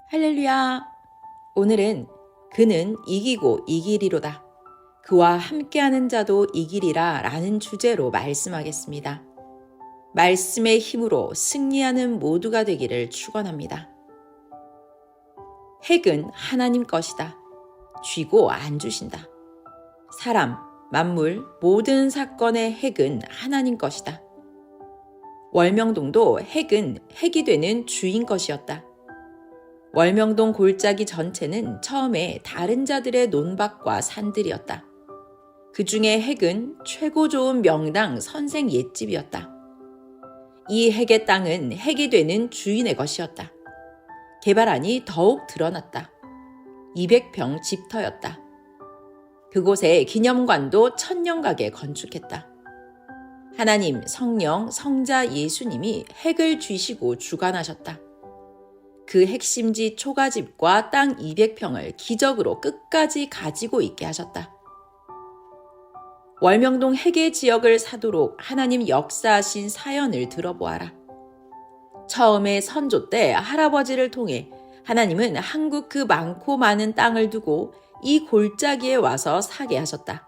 할렐루야! 오늘은 그는 이기고 이기리로다. 그와 함께하는 자도 이기리라 라는 주제로 말씀하겠습니다. 말씀의 힘으로 승리하는 모두가 되기를 축원합니다. 핵은 하나님 것이다. 쥐고 안 주신다. 사람, 만물, 모든 사건의 핵은 하나님 것이다. 월명동도 핵은 핵이 되는 주인 것이었다. 월명동 골짜기 전체는 처음에 다른 자들의 논밭과 산들이었다. 그 중에 핵은 최고 좋은 명당 선생 옛집이었다. 이 핵의 땅은 핵이 되는 주인의 것이었다. 개발안이 더욱 드러났다. 200평 집터였다. 그곳에 기념관도 1000년가게 건축했다. 하나님, 성령, 성자 예수님이 핵을 쥐시고 주관하셨다. 그 핵심지 초가집과 땅 200평을 기적으로 끝까지 가지고 있게 하셨다. 월명동 핵의 지역을 사도록 하나님 역사하신 사연을 들어보아라. 처음에 선조 때 할아버지를 통해 하나님은 한국 그 많고 많은 땅을 두고 이 골짜기에 와서 사게 하셨다.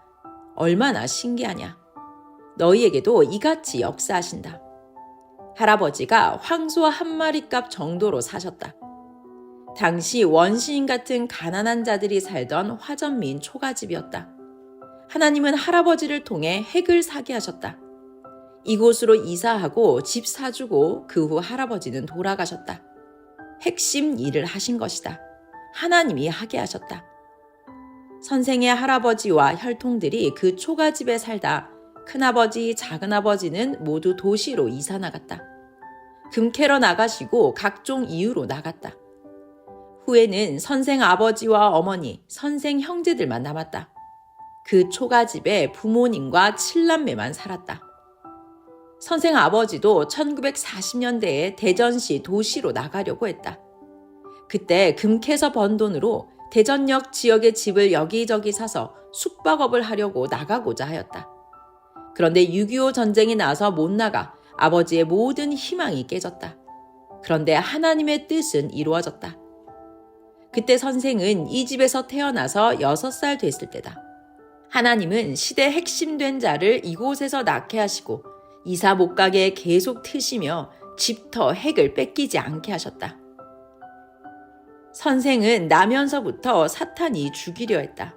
얼마나 신기하냐. 너희에게도 이같이 역사하신다. 할아버지가 황소 한 마리 값 정도로 사셨다. 당시 원시인 같은 가난한 자들이 살던 화전민 초가집이었다. 하나님은 할아버지를 통해 핵을 사게 하셨다. 이곳으로 이사하고 집 사주고 그 후 할아버지는 돌아가셨다. 핵심 일을 하신 것이다. 하나님이 하게 하셨다. 선생의 할아버지와 혈통들이 그 초가집에 살다 큰아버지, 작은아버지는 모두 도시로 이사 나갔다. 금 캐러 나가시고 각종 이유로 나갔다. 후에는 선생 아버지와 어머니, 선생 형제들만 남았다. 그 초가집에 부모님과 7남매만 살았다. 선생 아버지도 1940년대에 대전시 도시로 나가려고 했다. 그때 금 캐서 번 돈으로 대전역 지역의 집을 여기저기 사서 숙박업을 하려고 나가고자 하였다. 그런데 6.25 전쟁이 나서 못 나가 아버지의 모든 희망이 깨졌다. 그런데 하나님의 뜻은 이루어졌다. 그때 선생은 이 집에서 태어나서 6살 됐을 때다. 하나님은 시대 핵심된 자를 이곳에서 낳게 하시고 이사 못 가게 계속 트시며 집터 핵을 뺏기지 않게 하셨다. 선생은 나면서부터 사탄이 죽이려 했다.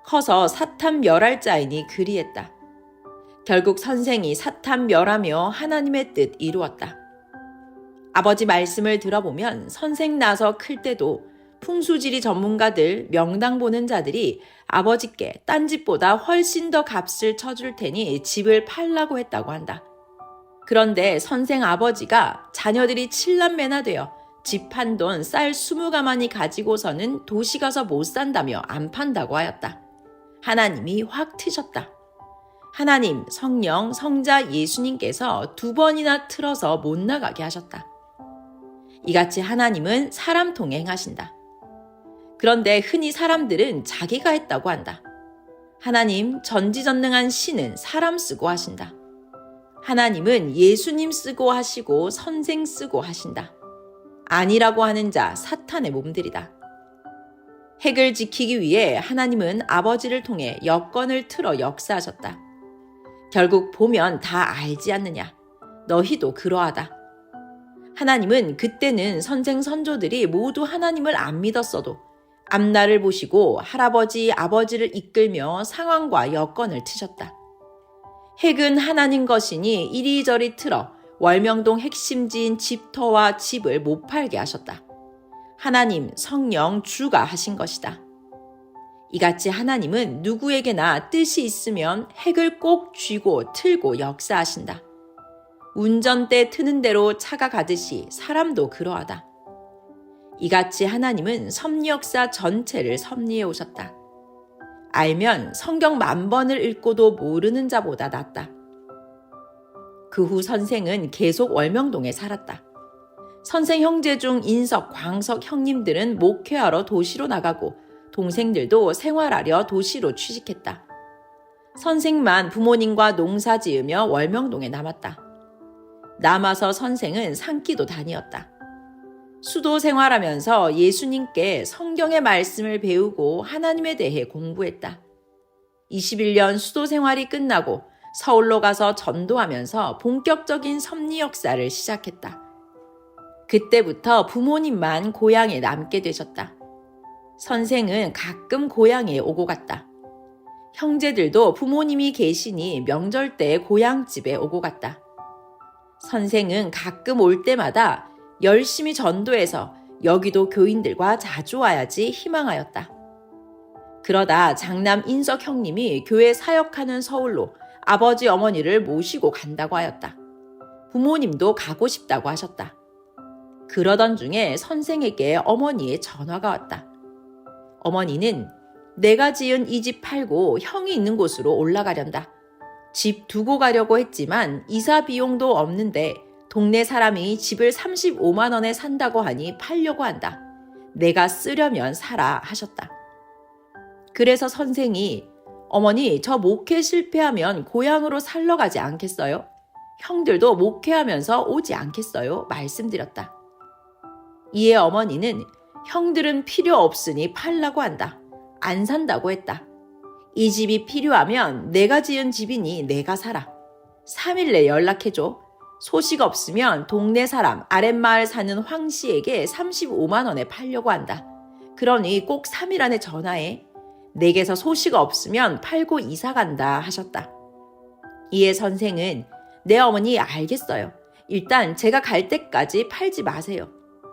커서 사탄 멸할 자이니 그리했다. 결국 선생이 사탄 멸하며 하나님의 뜻 이루었다. 아버지 말씀을 들어보면 선생 나서 클 때도 풍수지리 전문가들, 명당 보는 자들이 아버지께 딴 집보다 훨씬 더 값을 쳐줄 테니 집을 팔라고 했다고 한다. 그런데 선생 아버지가 자녀들이 7남매나 되어 집 판 돈 쌀 20가마니 가지고서는 도시 가서 못 산다며 안 판다고 하였다. 하나님이 확 트셨다. 하나님, 성령, 성자 예수님께서 2번이나 틀어서 못 나가게 하셨다. 이같이 하나님은 사람 통해 행하신다. 그런데 흔히 사람들은 자기가 했다고 한다. 하나님, 전지전능한 신은 사람 쓰고 하신다. 하나님은 예수님 쓰고 하시고 선생 쓰고 하신다. 아니라고 하는 자 사탄의 몸들이다. 핵을 지키기 위해 하나님은 아버지를 통해 여건을 틀어 역사하셨다. 결국 보면 다 알지 않느냐. 너희도 그러하다. 하나님은 그때는 선생 선조들이 모두 하나님을 안 믿었어도 앞날을 보시고 할아버지, 아버지를 이끌며 상황과 여건을 트셨다. 핵은 하나님 것이니 이리저리 틀어 월명동 핵심지인 집터와 집을 못 팔게 하셨다. 하나님, 성령, 주가 하신 것이다. 이같이 하나님은 누구에게나 뜻이 있으면 핵을 꼭 쥐고 틀고 역사하신다. 운전대 트는 대로 차가 가듯이 사람도 그러하다. 이같이 하나님은 섭리 역사 전체를 섭리해 오셨다. 알면 성경 10,000번을 읽고도 모르는 자보다 낫다. 그 후 선생은 계속 월명동에 살았다. 선생 형제 중 인석, 광석 형님들은 목회하러 도시로 나가고 동생들도 생활하려 도시로 취직했다. 선생만 부모님과 농사 지으며 월명동에 남았다. 남아서 선생은 산기도 다니었다. 수도 생활하면서 예수님께 성경의 말씀을 배우고 하나님에 대해 공부했다. 21년 수도 생활이 끝나고 서울로 가서 전도하면서 본격적인 섭리 역사를 시작했다. 그때부터 부모님만 고향에 남게 되셨다. 선생은 가끔 고향에 오고 갔다. 형제들도 부모님이 계시니 명절 때 고향집에 오고 갔다. 선생은 가끔 올 때마다 열심히 전도해서 여기도 교인들과 자주 와야지 희망하였다. 그러다 장남 인석 형님이 교회 사역하는 서울로 아버지 어머니를 모시고 간다고 하였다. 부모님도 가고 싶다고 하셨다. 그러던 중에 선생에게 어머니의 전화가 왔다. 어머니는 내가 지은 이 집 팔고 형이 있는 곳으로 올라가련다. 집 두고 가려고 했지만 이사 비용도 없는데 동네 사람이 집을 35만 원에 산다고 하니 팔려고 한다. 내가 쓰려면 사라 하셨다. 그래서 선생이 어머니 저 목회 실패하면 고향으로 살러 가지 않겠어요? 형들도 목회하면서 오지 않겠어요? 말씀드렸다. 이에 어머니는 형들은 필요 없으니 팔라고 한다. 안 산다고 했다. 이 집이 필요하면 내가 지은 집이니 내가 사라. 3일 내 연락해줘. 소식 없으면 동네 사람 아랫마을 사는 황 씨에게 35만 원에 팔려고 한다. 그러니 꼭 3일 안에 전화해. 내게서 소식 없으면 팔고 이사 간다 하셨다. 이에 선생은 내 어머니 알겠어요. 일단 제가 갈 때까지 팔지 마세요.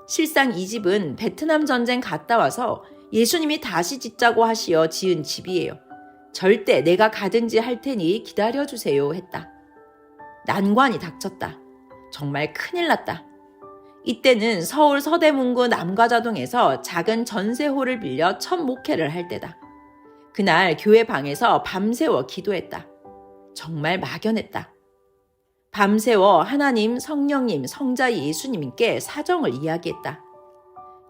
실상 이 집은 베트남 전쟁 갔다 와서 예수님이 다시 짓자고 하시어 지은 집이에요. 절대 내가 가든지 할 테니 기다려주세요 했다. 난관이 닥쳤다. 정말 큰일 났다. 이때는 서울 서대문구 남과자동에서 작은 전세홀을 빌려 첫 목회를 할 때다. 그날 교회 방에서 밤새워 기도했다. 정말 막연했다. 밤새워 하나님, 성령님, 성자 예수님께 사정을 이야기했다.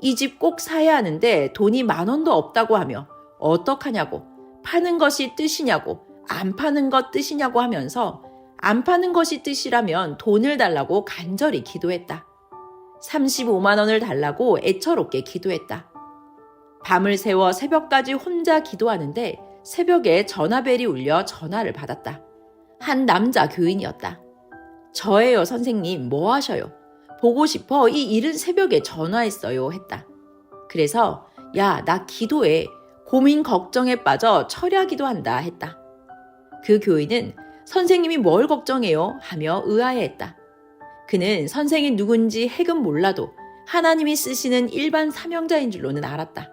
이 집 꼭 사야 하는데 돈이 10,000원도 없다고 하며 어떡하냐고, 파는 것이 뜻이냐고, 안 파는 것 뜻이냐고 하면서 안 파는 것이 뜻이라면 돈을 달라고 간절히 기도했다. 35만 원을 달라고 애처롭게 기도했다. 밤을 새워 새벽까지 혼자 기도하는데 새벽에 전화벨이 울려 전화를 받았다. 한 남자 교인이었다. 저예요 선생님, 뭐 하셔요? 보고 싶어 이 이른 새벽에 전화했어요 했다. 그래서 야, 나 기도해. 고민 걱정에 빠져 철야 기도한다 했다. 그 교인은 선생님이 뭘 걱정해요? 하며 의아해했다. 그는 선생이 누군지 핵은 몰라도 하나님이 쓰시는 일반 사명자인 줄로는 알았다.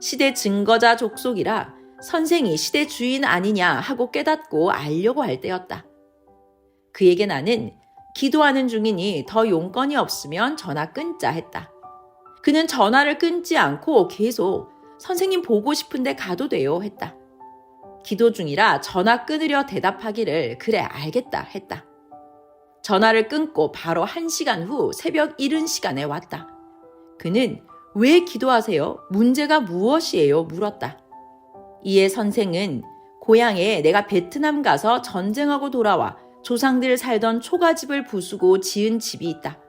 시대 증거자 족속이라 선생이 시대 주인 아니냐 하고 깨닫고 알려고 할 때였다. 그에게 나는 기도하는 중이니 더 용건이 없으면 전화 끊자 했다. 그는 전화를 끊지 않고 계속 선생님 보고 싶은데 가도 돼요 했다. 기도 중이라 전화 끊으려 대답하기를 그래 알겠다 했다. 전화를 끊고 바로 1시간 후 새벽 이른 시간에 왔다. 그는 왜 기도하세요? 문제가 무엇이에요? 물었다. 이에 선생은 고향에 내가 베트남 가서 전쟁하고 돌아와 조상들 살던 초가집을 부수고 지은 집이 있다.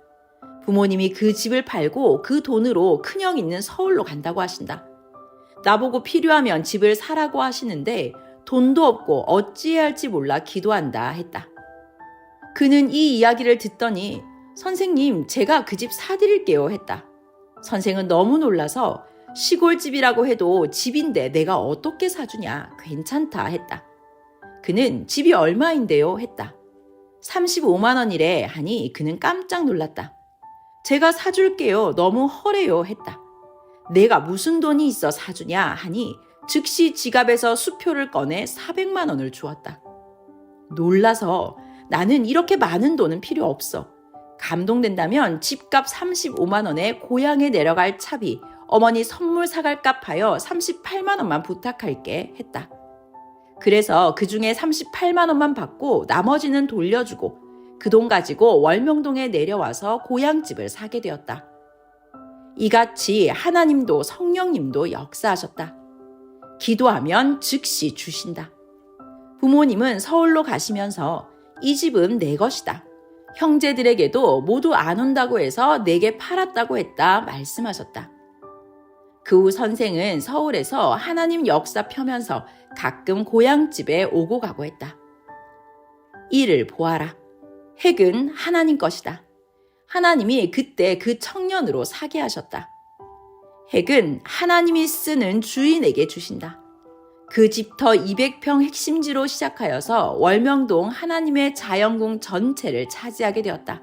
부모님이 그 집을 팔고 그 돈으로 큰형 있는 서울로 간다고 하신다. 나보고 필요하면 집을 사라고 하시는데 돈도 없고 어찌해야 할지 몰라 기도한다 했다. 그는 이 이야기를 듣더니 선생님 제가 그 집 사드릴게요 했다. 선생은 너무 놀라서 시골집이라고 해도 집인데 내가 어떻게 사주냐 괜찮다 했다. 그는 집이 얼마인데요 했다. 35만 원이래 하니 그는 깜짝 놀랐다. 제가 사줄게요. 너무 허래요 했다. 내가 무슨 돈이 있어 사주냐 하니 즉시 지갑에서 수표를 꺼내 400만 원을 주었다. 놀라서 나는 이렇게 많은 돈은 필요 없어. 감동된다면 집값 35만 원에 고향에 내려갈 차비, 어머니 선물 사갈 값 하여 38만 원만 부탁할게 했다. 그래서 그 중에 38만 원만 받고 나머지는 돌려주고 그 돈 가지고 월명동에 내려와서 고향집을 사게 되었다. 이같이 하나님도 성령님도 역사하셨다. 기도하면 즉시 주신다. 부모님은 서울로 가시면서 이 집은 내 것이다. 형제들에게도 모두 안 온다고 해서 내게 팔았다고 했다 말씀하셨다. 그 후 선생은 서울에서 하나님 역사 펴면서 가끔 고향집에 오고 가고 했다. 이를 보아라. 핵은 하나님 것이다. 하나님이 그때 그 청년으로 사게 하셨다. 핵은 하나님이 쓰는 주인에게 주신다. 그 집터 200평 핵심지로 시작하여서 월명동 하나님의 자연궁 전체를 차지하게 되었다.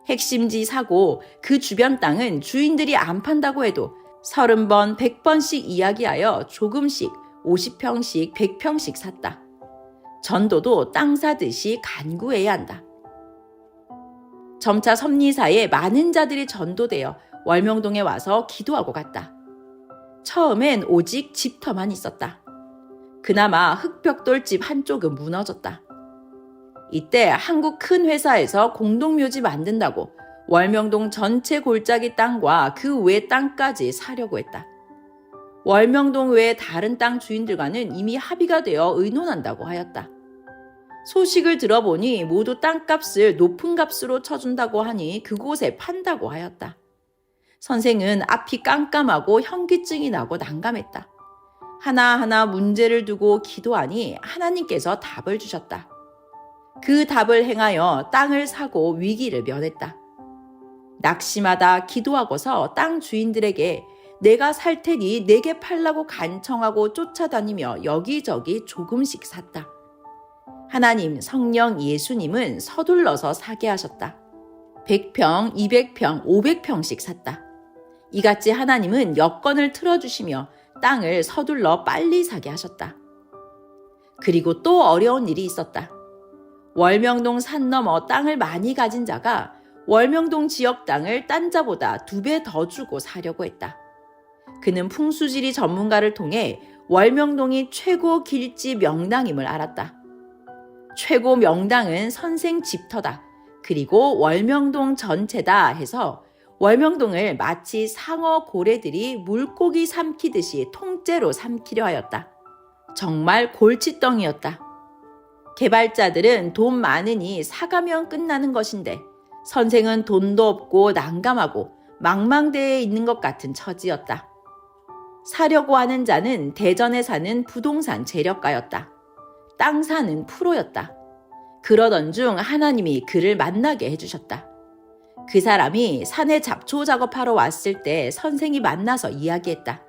핵심지 사고 그 주변 땅은 주인들이 안 판다고 해도 30번, 100번씩 이야기하여 조금씩 50평씩, 100평씩 샀다. 전도도 땅 사듯이 간구해야 한다. 점차 섭리사에 많은 자들이 전도되어 월명동에 와서 기도하고 갔다. 처음엔 오직 집터만 있었다. 그나마 흙벽돌집 한쪽은 무너졌다. 이때 한국 큰 회사에서 공동묘지 만든다고 월명동 전체 골짜기 땅과 그 외 땅까지 사려고 했다. 월명동 외의 다른 땅 주인들과는 이미 합의가 되어 의논한다고 하였다. 소식을 들어보니 모두 땅값을 높은 값으로 쳐준다고 하니 그곳에 판다고 하였다. 선생은 앞이 깜깜하고 현기증이 나고 난감했다. 하나하나 문제를 두고 기도하니 하나님께서 답을 주셨다. 그 답을 행하여 땅을 사고 위기를 면했다. 낙심하다 기도하고서 땅 주인들에게 내가 살 테니 내게 팔라고 간청하고 쫓아다니며 여기저기 조금씩 샀다. 하나님, 성령, 예수님은 서둘러서 사게 하셨다. 100평, 200평, 500평씩 샀다. 이같이 하나님은 여건을 틀어주시며 땅을 서둘러 빨리 사게 하셨다. 그리고 또 어려운 일이 있었다. 월명동 산 너머 땅을 많이 가진 자가 월명동 지역 땅을 딴 자보다 2배 더 주고 사려고 했다. 그는 풍수지리 전문가를 통해 월명동이 최고 길지 명당임을 알았다. 최고 명당은 선생 집터다. 그리고 월명동 전체다 해서 월명동을 마치 상어 고래들이 물고기 삼키듯이 통째로 삼키려 하였다. 정말 골칫덩이였다. 개발자들은 돈 많으니 사가면 끝나는 것인데 선생은 돈도 없고 난감하고 망망대해에 있는 것 같은 처지였다. 사려고 하는 자는 대전에 사는 부동산 재력가였다. 땅 사는 프로였다. 그러던 중 하나님이 그를 만나게 해주셨다. 그 사람이 산에 잡초 작업하러 왔을 때 선생이 만나서 이야기했다.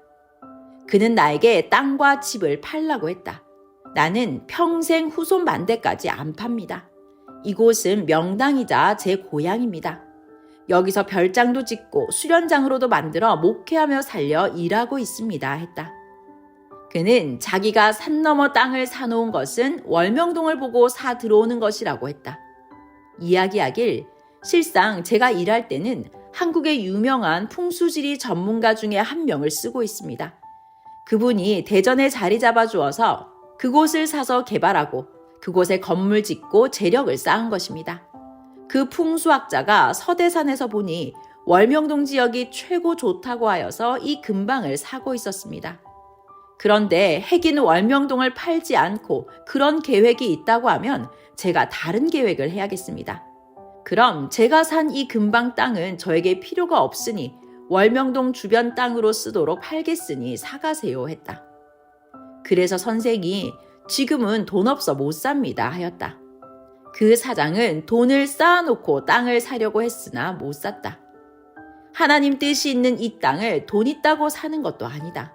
그는 나에게 땅과 집을 팔라고 했다. 나는 평생 후손 만대까지 안 팝니다. 이곳은 명당이자 제 고향입니다. 여기서 별장도 짓고 수련장으로도 만들어 목회하며 살려 일하고 있습니다. 했다. 그는 자기가 산 너머 땅을 사놓은 것은 월명동을 보고 사 들어오는 것이라고 했다. 이야기하길 실상 제가 일할 때는 한국의 유명한 풍수지리 전문가 중에 한 명을 쓰고 있습니다. 그분이 대전에 자리 잡아주어서 그곳을 사서 개발하고 그곳에 건물 짓고 재력을 쌓은 것입니다. 그 풍수학자가 서대산에서 보니 월명동 지역이 최고 좋다고 하여서 이 근방을 사고 있었습니다. 그런데 핵인 월명동을 팔지 않고 그런 계획이 있다고 하면 제가 다른 계획을 해야겠습니다. 그럼 제가 산 이 근방 땅은 저에게 필요가 없으니 월명동 주변 땅으로 쓰도록 팔겠으니 사가세요 했다. 그래서 선생이 지금은 돈 없어 못 삽니다 하였다. 그 사장은 돈을 쌓아놓고 땅을 사려고 했으나 못 샀다. 하나님 뜻이 있는 이 땅을 돈 있다고 사는 것도 아니다.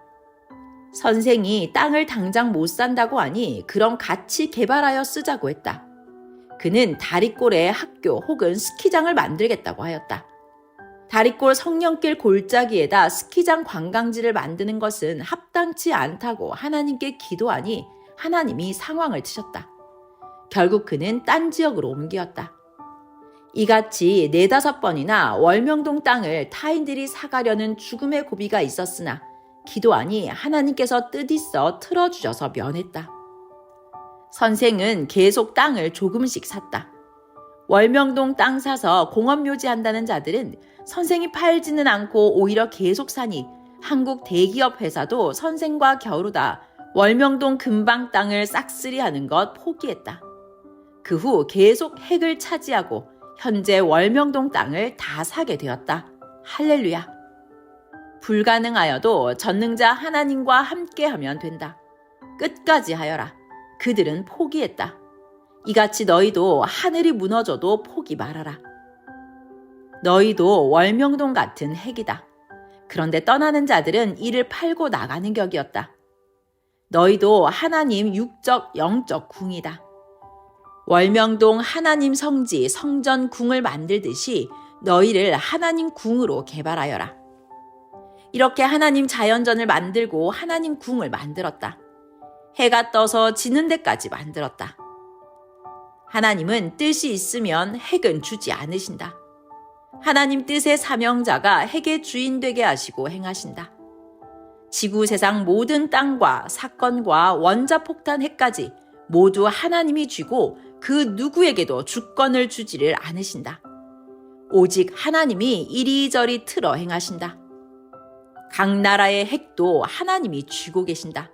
선생이 땅을 당장 못 산다고 하니 그럼 같이 개발하여 쓰자고 했다. 그는 다리꼴에 학교 혹은 스키장을 만들겠다고 하였다. 다리꼴 성령길 골짜기에다 스키장 관광지를 만드는 것은 합당치 않다고 하나님께 기도하니 하나님이 상황을 트셨다. 결국 그는 딴 지역으로 옮겼다. 이같이 4-5번이나 월명동 땅을 타인들이 사가려는 죽음의 고비가 있었으나 기도하니 하나님께서 뜻있어 틀어주셔서 면했다. 선생은 계속 땅을 조금씩 샀다. 월명동 땅 사서 공업묘지 한다는 자들은 선생이 팔지는 않고 오히려 계속 사니 한국 대기업 회사도 선생과 겨루다 월명동 근방 땅을 싹쓸이 하는 것 포기했다. 그 후 계속 핵을 차지하고 현재 월명동 땅을 다 사게 되었다. 할렐루야. 불가능하여도 전능자 하나님과 함께하면 된다. 끝까지 하여라. 그들은 포기했다. 이같이 너희도 하늘이 무너져도 포기 말아라. 너희도 월명동 같은 핵이다. 그런데 떠나는 자들은 이를 팔고 나가는 격이었다. 너희도 하나님 육적 영적 궁이다. 월명동 하나님 성지 성전 궁을 만들듯이 너희를 하나님 궁으로 개발하여라. 이렇게 하나님 자연전을 만들고 하나님 궁을 만들었다. 해가 떠서 지는 데까지 만들었다. 하나님은 뜻이 있으면 핵은 주지 않으신다. 하나님 뜻의 사명자가 핵의 주인 되게 하시고 행하신다. 지구 세상 모든 땅과 사건과 원자폭탄 핵까지 모두 하나님이 쥐고 그 누구에게도 주권을 주지를 않으신다. 오직 하나님이 이리저리 틀어 행하신다. 각 나라의 핵도 하나님이 쥐고 계신다.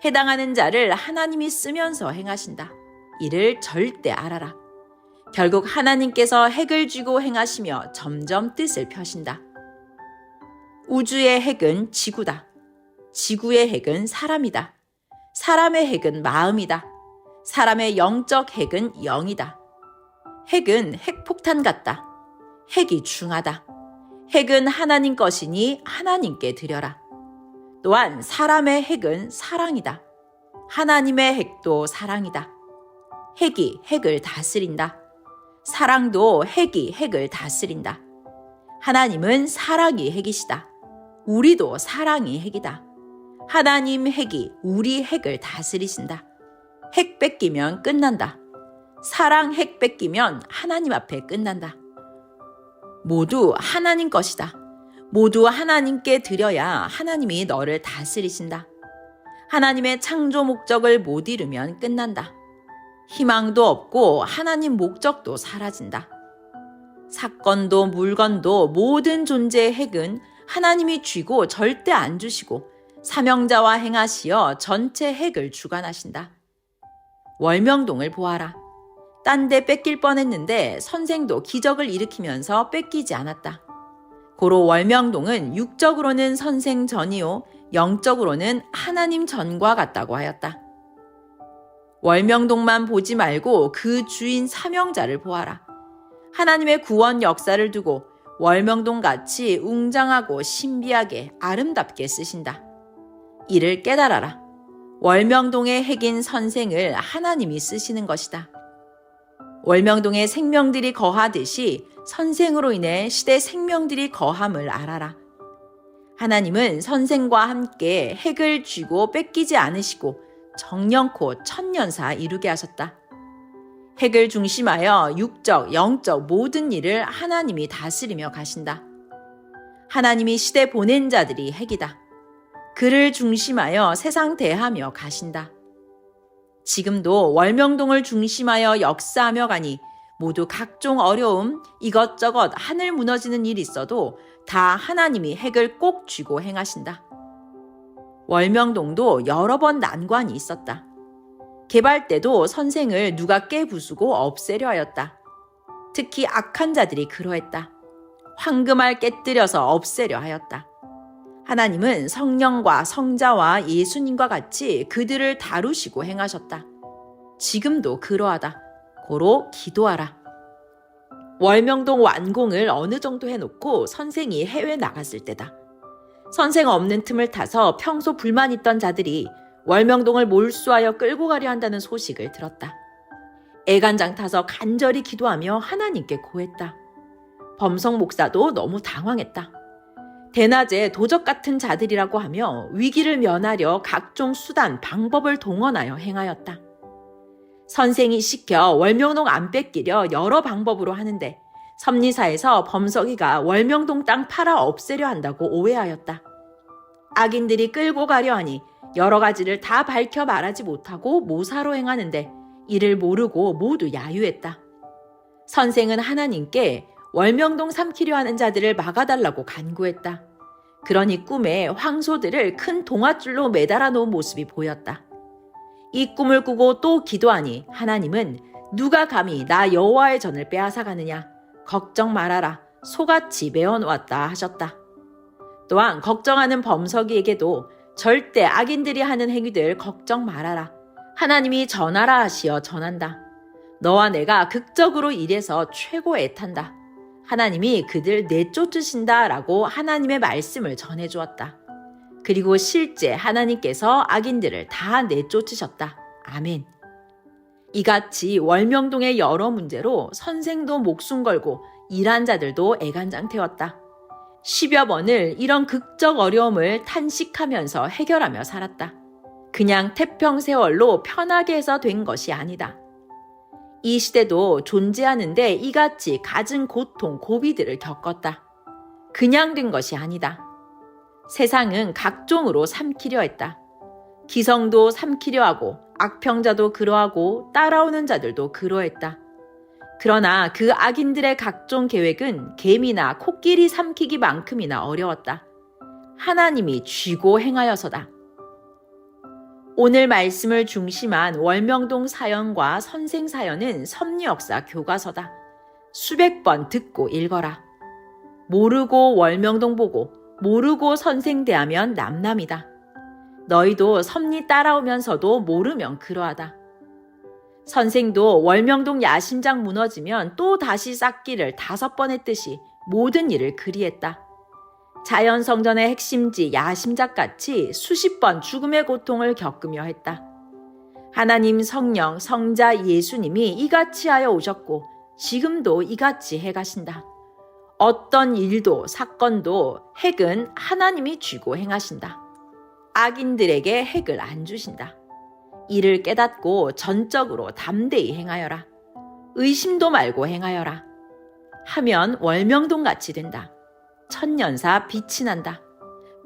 해당하는 자를 하나님이 쓰면서 행하신다. 이를 절대 알아라. 결국 하나님께서 핵을 쥐고 행하시며 점점 뜻을 펴신다. 우주의 핵은 지구다. 지구의 핵은 사람이다. 사람의 핵은 마음이다. 사람의 영적 핵은 영이다. 핵은 핵폭탄 같다. 핵이 중하다. 핵은 하나님 것이니 하나님께 드려라. 또한 사람의 핵은 사랑이다. 하나님의 핵도 사랑이다. 핵이 핵을 다스린다. 사랑도 핵이 핵을 다스린다. 하나님은 사랑이 핵이시다. 우리도 사랑이 핵이다. 하나님 핵이 우리 핵을 다스리신다. 핵 뺏기면 끝난다. 사랑 핵 뺏기면 하나님 앞에 끝난다. 모두 하나님 것이다. 모두 하나님께 드려야 하나님이 너를 다스리신다. 하나님의 창조 목적을 못 이루면 끝난다. 희망도 없고 하나님 목적도 사라진다. 사건도 물건도 모든 존재의 핵은 하나님이 쥐고 절대 안 주시고 사명자와 행하시어 전체 핵을 주관하신다. 월명동을 보아라. 딴 데 뺏길 뻔했는데 선생도 기적을 일으키면서 뺏기지 않았다. 고로 월명동은 육적으로는 선생 전이요 영적으로는 하나님 전과 같다고 하였다. 월명동만 보지 말고 그 주인 사명자를 보아라. 하나님의 구원 역사를 두고 월명동같이 웅장하고 신비하게 아름답게 쓰신다. 이를 깨달아라. 월명동의 핵인 선생을 하나님이 쓰시는 것이다. 월명동의 생명들이 거하듯이 선생으로 인해 시대 생명들이 거함을 알아라. 하나님은 선생과 함께 핵을 쥐고 뺏기지 않으시고 정령코 천년사 이루게 하셨다. 핵을 중심하여 육적, 영적 모든 일을 하나님이 다스리며 가신다. 하나님이 시대 보낸 자들이 핵이다. 그를 중심하여 세상 대하며 가신다. 지금도 월명동을 중심하여 역사하며 가니 모두 각종 어려움, 이것저것 하늘 무너지는 일이 있어도 다 하나님이 핵을 꼭 쥐고 행하신다. 월명동도 여러 번 난관이 있었다. 개발 때도 선생을 누가 깨부수고 없애려 하였다. 특히 악한 자들이 그러했다. 황금알 깨뜨려서 없애려 하였다. 하나님은 성령과 성자와 예수님과 같이 그들을 다루시고 행하셨다. 지금도 그러하다. 고로 기도하라. 월명동 완공을 어느 정도 해놓고 선생이 해외 나갔을 때다. 선생 없는 틈을 타서 평소 불만 있던 자들이 월명동을 몰수하여 끌고 가려 한다는 소식을 들었다. 애간장 타서 간절히 기도하며 하나님께 고했다. 범성 목사도 너무 당황했다. 대낮에 도적 같은 자들이라고 하며 위기를 면하려 각종 수단, 방법을 동원하여 행하였다. 선생이 시켜 월명동 안 뺏기려 여러 방법으로 하는데 섭리사에서 범석이가 월명동 땅 팔아 없애려 한다고 오해하였다. 악인들이 끌고 가려 하니 여러 가지를 다 밝혀 말하지 못하고 모사로 행하는데 이를 모르고 모두 야유했다. 선생은 하나님께 월명동 삼키려 하는 자들을 막아달라고 간구했다. 그러니 꿈에 황소들을 큰 동아줄로 매달아 놓은 모습이 보였다. 이 꿈을 꾸고 또 기도하니 하나님은 누가 감히 나 여호와의 전을 빼앗아가느냐? 걱정 말아라. 소같이 메어놓았다 하셨다. 또한 걱정하는 범석이에게도 절대 악인들이 하는 행위들 걱정 말아라. 하나님이 전하라 하시어 전한다. 너와 내가 극적으로 일해서 최고 애탄다. 하나님이 그들 내쫓으신다 라고 하나님의 말씀을 전해주었다. 그리고 실제 하나님께서 악인들을 다 내쫓으셨다. 아멘. 이같이 월명동의 여러 문제로 선생도 목숨 걸고 일한 자들도 애간장태웠다. 10여 번을 이런 극적 어려움을 탄식하면서 해결하며 살았다. 그냥 태평세월로 편하게 해서 된 것이 아니다. 이 시대도 존재하는데 이같이 갖은 고통, 고비들을 겪었다. 그냥 된 것이 아니다. 세상은 각종으로 삼키려 했다. 기성도 삼키려 하고 악평자도 그러하고 따라오는 자들도 그러했다. 그러나 그 악인들의 각종 계획은 개미나 코끼리 삼키기만큼이나 어려웠다. 하나님이 쥐고 행하여서다. 오늘 말씀을 중심한 월명동 사연과 선생 사연은 섭리역사 교과서다. 수백 번 듣고 읽어라. 모르고 월명동 보고 모르고 선생 대하면 남남이다. 너희도 섭리 따라오면서도 모르면 그러하다. 선생도 월명동 야심작 무너지면 또 다시 쌓기를 5번 했듯이 모든 일을 그리했다. 자연성전의 핵심지 야심작같이 수십 번 죽음의 고통을 겪으며 했다. 하나님 성령 성자 예수님이 이같이 하여 오셨고 지금도 이같이 해가신다. 어떤 일도 사건도 핵은 하나님이 쥐고 행하신다. 악인들에게 핵을 안 주신다. 이를 깨닫고 전적으로 담대히 행하여라. 의심도 말고 행하여라. 하면 월명동같이 된다. 천년사 빛이 난다.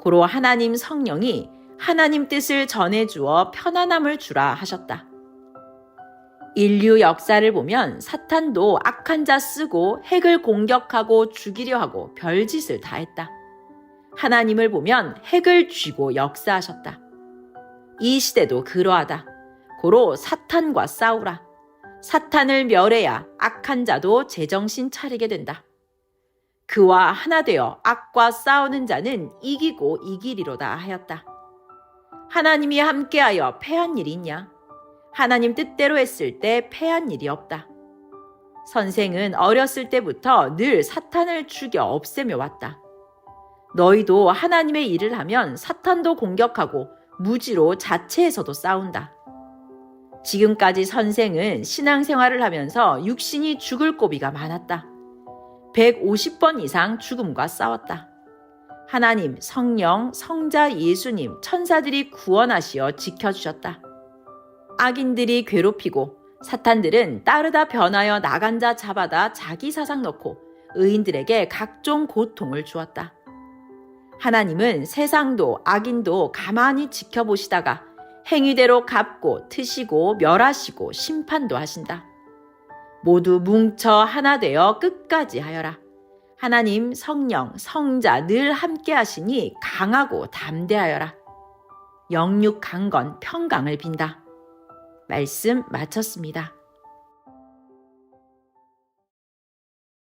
고로 하나님 성령이 하나님 뜻을 전해주어 편안함을 주라 하셨다. 인류 역사를 보면 사탄도 악한 자 쓰고 핵을 공격하고 죽이려 하고 별짓을 다 했다. 하나님을 보면 핵을 쥐고 역사하셨다. 이 시대도 그러하다. 고로 사탄과 싸우라. 사탄을 멸해야 악한 자도 제정신 차리게 된다. 그와 하나 되어 악과 싸우는 자는 이기고 이기리로다 하였다. 하나님이 함께하여 패한 일이 있냐? 하나님 뜻대로 했을 때 패한 일이 없다. 선생은 어렸을 때부터 늘 사탄을 죽여 없애며 왔다. 너희도 하나님의 일을 하면 사탄도 공격하고 무지로 자체에서도 싸운다. 지금까지 선생은 신앙생활을 하면서 육신이 죽을 고비가 많았다. 150번 이상 죽음과 싸웠다. 하나님, 성령, 성자 예수님, 천사들이 구원하시어 지켜주셨다. 악인들이 괴롭히고 사탄들은 따르다 변하여 나간 자 잡아다 자기 사상 넣고 의인들에게 각종 고통을 주었다. 하나님은 세상도 악인도 가만히 지켜보시다가 행위대로 갚고 트시고 멸하시고 심판도 하신다. 모두 뭉쳐 하나 되어 끝까지 하여라. 하나님, 성령, 성자 늘 함께 하시니 강하고 담대하여라. 영육 강건 평강을 빈다. 말씀 마쳤습니다.